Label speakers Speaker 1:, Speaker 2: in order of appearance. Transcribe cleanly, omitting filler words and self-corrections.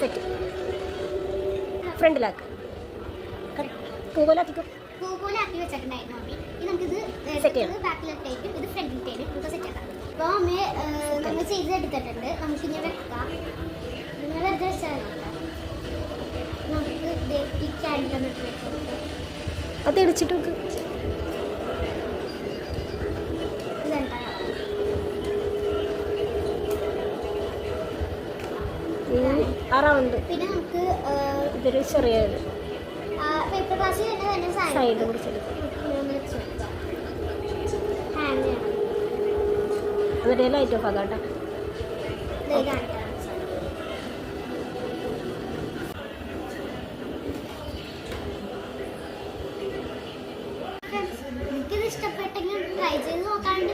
Speaker 1: Set ഫ്രണ്ടിലാക്ക് പൂപോലാക്കിക്കോ.
Speaker 2: പൂപോലാക്കി വെച്ചിട്ടുണ്ടായിരുന്നു mummy. ഇനി നമുക്കിത് ബാക്കിലിട്ടേക്കും ഇത് ഫ്രണ്ടിലിട്ടേക്കും നമുക്ക് സെറ്റ് ആക്കാം. അപ്പോൾ അമ്മ നമ്മൾ ചെയ്തെടുത്തിട്ടുണ്ട്. നമുക്ക് ഇനി വെക്കാം. നിങ്ങൾ വെറുതെ വെച്ചാൽ നമുക്ക് ഈ ക്യാൻഡിൽ വന്നിട്ട് വെക്കാം.
Speaker 1: അത് ഇടിച്ചിട്ട് നോക്ക്. റൗണ്ട്
Speaker 2: പിന്നെ നമുക്ക്
Speaker 1: ഇതൊരു ചെറിയ
Speaker 2: പേപ്പർ ഗ്ലാസ് തന്നെ
Speaker 1: സൈഡ് കുറിച്ചെടുക്കും. എന്നിട്ട് ലൈറ്റ് ഓഫ് ആകാട്ടെ.
Speaker 2: എനിക്കിത് ഇഷ്ടപ്പെട്ടെങ്കിൽ ട്രൈ ചെയ്ത് നോക്കാണ്ട്